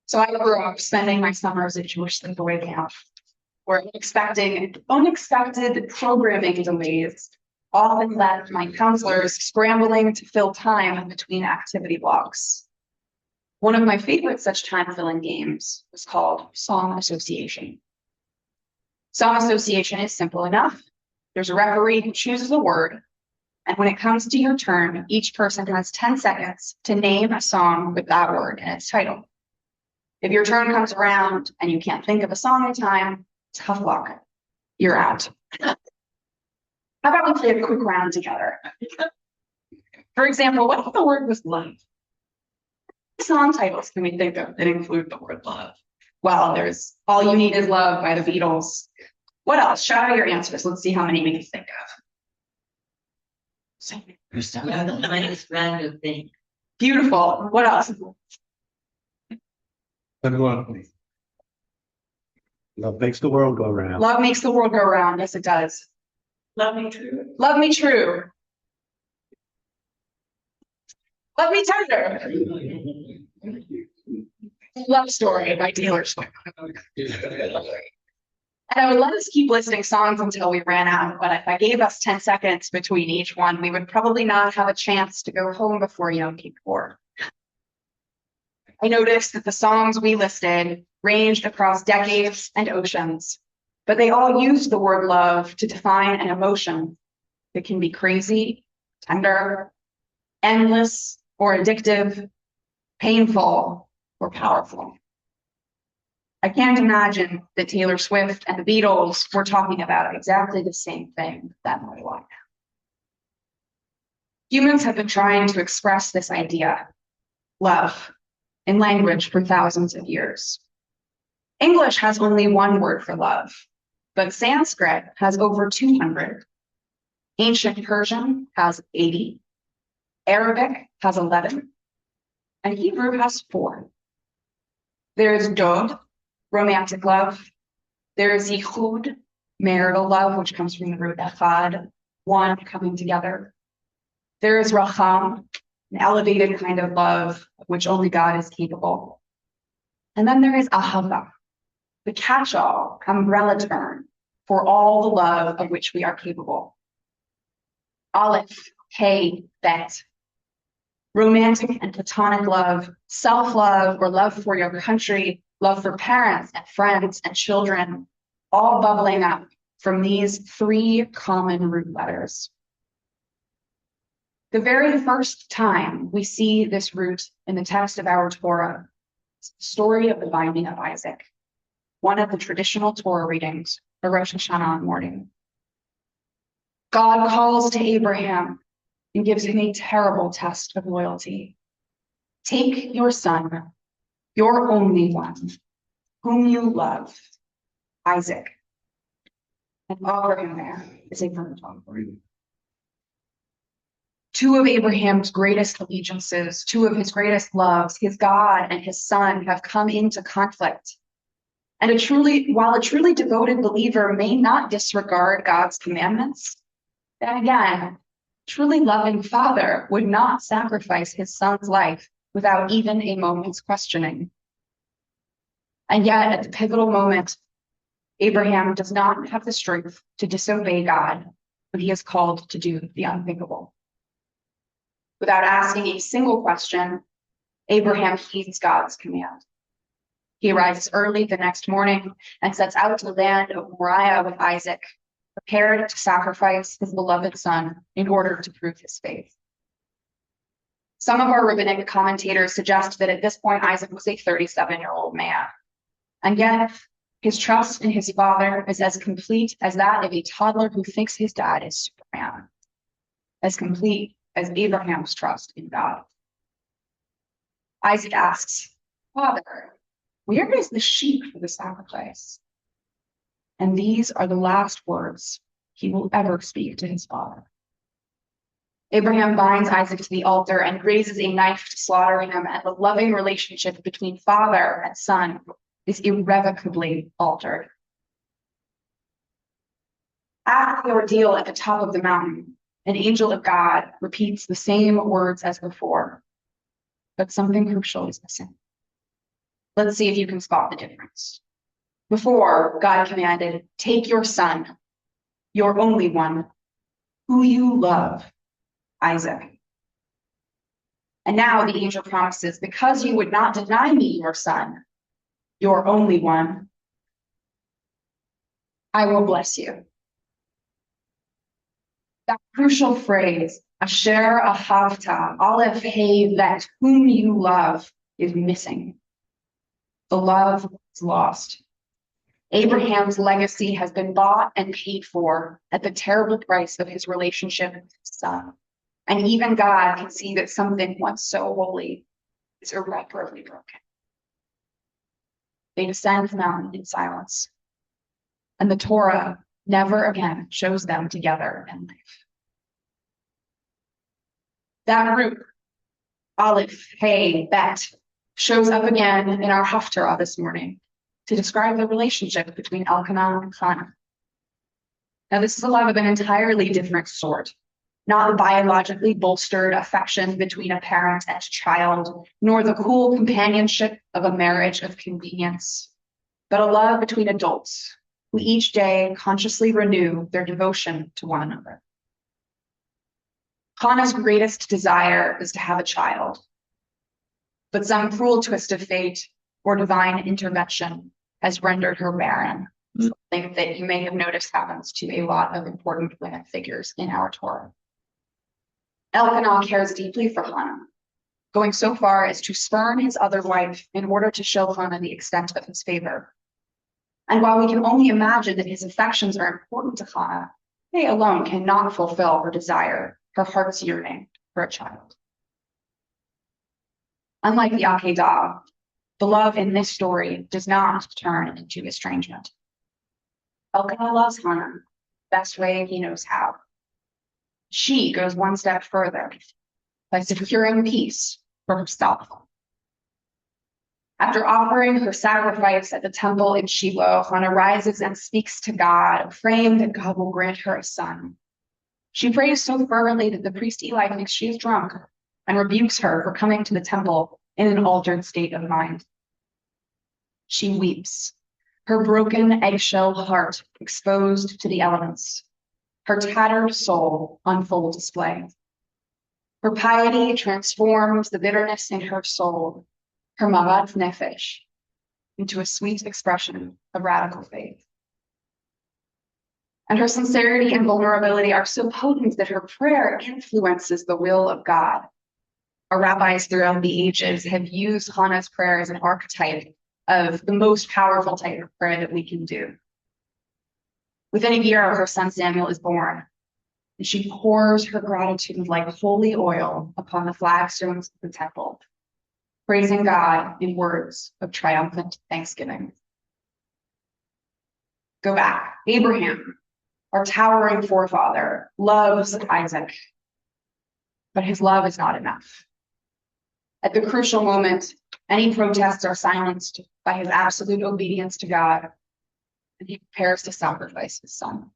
So I grew up spending my summers at Jewish sleepaway camp, where unexpected programming delays often left my counselors scrambling to fill time between activity blocks. One of my favorite such time-filling games was called Song Association. Song Association is simple enough. There's a referee who chooses a word, and when it comes to your turn, each person has 10 seconds to name a song with that word in its title. If your turn comes around and you can't think of a song in time, tough luck. You're out. How about we play a quick round together? For example, what if the word was love? What song titles can we think of that include the word love? Well, there's All You Need Is Love by the Beatles. What else? Shout out your answers. Let's see how many we can think of. Mine is random thing. Beautiful. What else? Love makes the world go round. Love makes the world go round. Yes, it does. Love me true. Love me true. Love me tender. Love Story by Taylor Swift. And I would let us keep listing songs until we ran out, but if I gave us 10 seconds between each one, we would probably not have a chance to go home before Yom Kippur. I noticed that the songs we listed ranged across decades and oceans, but they all used the word love to define an emotion that can be crazy, tender, endless, or addictive, painful, or powerful. I can't imagine that Taylor Swift and the Beatles were talking about exactly the same thing that might lie. Humans have been trying to express this idea, love, in language for thousands of years. English has only one word for love, but Sanskrit has over 200. Ancient Persian has 80. Arabic has 11. And Hebrew has 4. There is dod, romantic love. There is yichud, marital love, which comes from the root echad, one coming together. There is racham, an elevated kind of love of which only God is capable. And then there is ahava, the catch-all umbrella term for all the love of which we are capable. Aleph, Hey, Bet. Romantic and platonic love, self-love or love for your country, love for parents and friends and children, all bubbling up from these 3 common root letters. The very first time we see this root in the text of our Torah is the story of the binding of Isaac, one of the traditional Torah readings for Rosh Hashana morning. God calls to Abraham and gives him a terrible test of loyalty. Take your son, your only one, whom you love, Isaac, and offer him there as a burnt offering. 2 of Abraham's greatest allegiances, 2 of his greatest loves, his God and his son, have come into conflict. And while a truly devoted believer may not disregard God's commandments, then again, truly loving father would not sacrifice his son's life without even a moment's questioning. And yet, at the pivotal moment, Abraham does not have the strength to disobey God when he is called to do the unthinkable. Without asking a single question, Abraham heeds God's command. He arises early the next morning and sets out to the land of Moriah with Isaac, prepared to sacrifice his beloved son in order to prove his faith. Some of our rabbinic commentators suggest that at this point, Isaac was a 37-year-old man. And yet, his trust in his father is as complete as that of a toddler who thinks his dad is Superman, as complete as Abraham's trust in God. Isaac asks, "Father, where is the sheep for the sacrifice?" And these are the last words he will ever speak to his father. Abraham binds Isaac to the altar and raises a knife to slaughter him, and the loving relationship between father and son is irrevocably altered. After the ordeal at the top of the mountain, an angel of God repeats the same words as before, but something crucial is missing. Let's see if you can spot the difference. Before, God commanded, take your son, your only one, who you love, Isaac. And now the angel promises, because you would not deny me your son, your only one, I will bless you. That crucial phrase, Asher ahavta, Aleph Hey Vet, whom you love, is missing. The love is lost. Abraham's legacy has been bought and paid for at the terrible price of his relationship with his son. And even God can see that something once so holy is irreparably broken. They descend the mountain in silence. And the Torah never again shows them together in life. That root, Aleph, Hey, Bet, shows up again in our Haftarah this morning to describe the relationship between Elkanah and Hannah. Now, this is a love of an entirely different sort, not the biologically bolstered affection between a parent and child, nor the cool companionship of a marriage of convenience, but a love between adults who each day consciously renew their devotion to one another. Hannah's greatest desire is to have a child, but some cruel twist of fate or divine intervention has rendered her barren, something that you may have noticed happens to a lot of important women figures in our Torah. Elkanah cares deeply for Hannah, going so far as to spurn his other wife in order to show Hannah the extent of his favor. And while we can only imagine that his affections are important to Hannah, they alone cannot fulfill her desire, her heart's yearning for a child. Unlike the Akedah, the love in this story does not turn into estrangement. Elkanah loves Hannah the best way he knows how. She goes one step further by securing peace for herself. After offering her sacrifice at the temple in Shiloh, Hannah rises and speaks to God, praying that God will grant her a son. She prays so fervently that the priest Eli thinks she is drunk and rebukes her for coming to the temple in an altered state of mind. She weeps, her broken eggshell heart exposed to the elements, her tattered soul on full display. Her piety transforms the bitterness in her soul, her mavat nefesh, into a sweet expression of radical faith. And her sincerity and vulnerability are so potent that her prayer influences the will of God. Our rabbis throughout the ages have used Hannah's prayer as an archetype of the most powerful type of prayer that we can do. Within a year, her son Samuel is born, and she pours her gratitude like holy oil upon the flagstones of the temple, praising God in words of triumphant thanksgiving. Go back. Abraham, our towering forefather, loves Isaac, but his love is not enough. At the crucial moment, any protests are silenced by his absolute obedience to God, and he prepares to sacrifice his son.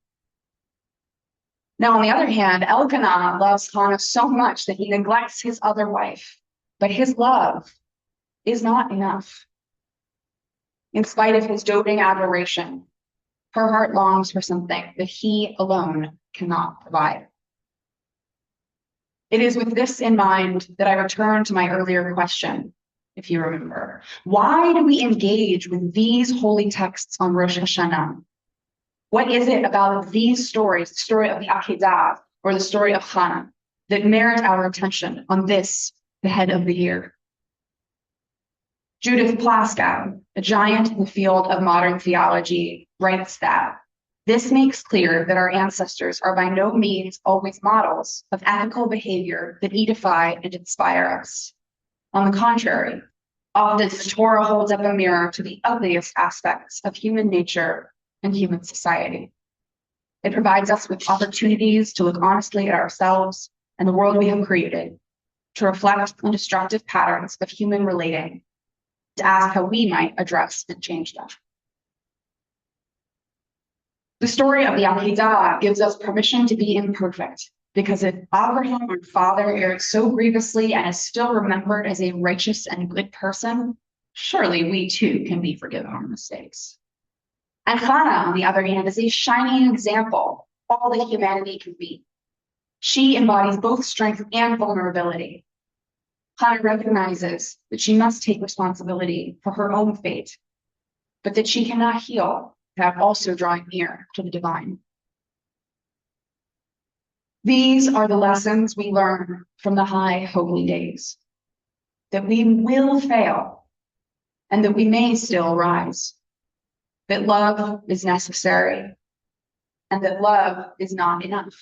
Now, on the other hand, Elkanah loves Hannah so much that he neglects his other wife, but his love is not enough. In spite of his doting adoration, her heart longs for something that he alone cannot provide. It is with this in mind that I return to my earlier question, if you remember. Why do we engage with these holy texts on Rosh Hashana? What is it about these stories, the story of the Akedah or the story of Hannah, that merit our attention on this, the head of the year? Judith Plaskow, a giant in the field of modern theology, writes that this makes clear that our ancestors are by no means always models of ethical behavior that edify and inspire us. On the contrary, often the Torah holds up a mirror to the ugliest aspects of human nature and human society. It provides us with opportunities to look honestly at ourselves and the world we have created, to reflect on destructive patterns of human relating, to ask how we might address and change them. The story of the Akedah gives us permission to be imperfect, because if Abraham, our father, erred so grievously and is still remembered as a righteous and good person, surely we too can be forgiven our mistakes. And Hannah, on the other hand, is a shining example of all that humanity can be. She embodies both strength and vulnerability. Hannah recognizes that she must take responsibility for her own fate, but that she cannot heal without also drawing near to the divine. These are the lessons we learn from the high holy days, that we will fail and that we may still rise, that love is necessary and that love is not enough,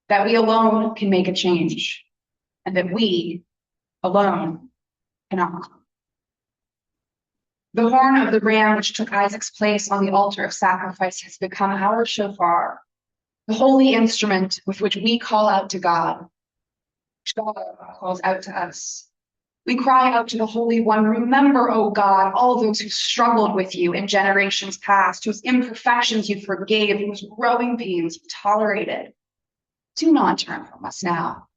that we alone can make a change and that we alone cannot. The horn of the ram which took Isaac's place on the altar of sacrifice has become our shofar, the holy instrument with which we call out to God, which God calls out to us. We cry out to the Holy One, remember, O God, all those who struggled with you in generations past, whose imperfections you forgave, whose growing pains you tolerated. Do not turn from us now,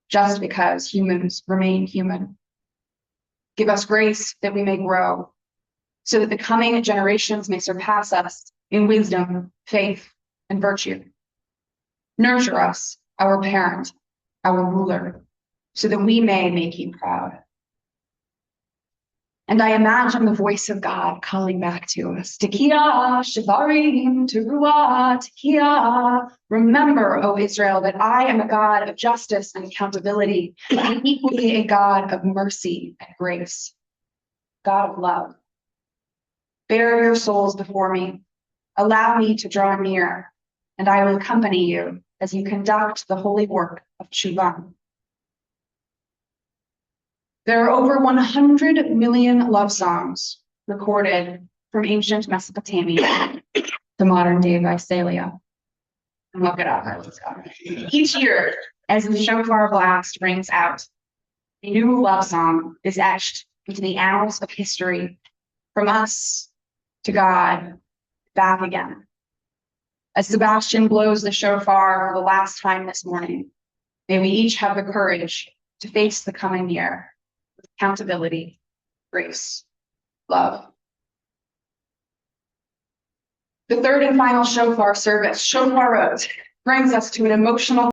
just because humans remain human. Give us grace that we may grow, so that the coming generations may surpass us in wisdom, faith, and virtue. Nurture us, our parent, our ruler, so that we may make you proud. And I imagine the voice of God calling back to us, Tekiah, Shivarim, Teruah, Tekiah. Remember, O Israel, that I am a God of justice and accountability, and equally a God of mercy and grace, God of love. Bear your souls before me. Allow me to draw near, and I will accompany you as you conduct the holy work of Tshuva. There are over 100 million love songs recorded from ancient Mesopotamia to modern day Visalia. Look it up. Each year, as the shofar blast rings out, a new love song is etched into the annals of history, from us to God, back again. As Sebastian blows the shofar for the last time this morning, may we each have the courage to face the coming year with accountability, grace, love. The third and final shofar service, Shofarot, brings us to an emotional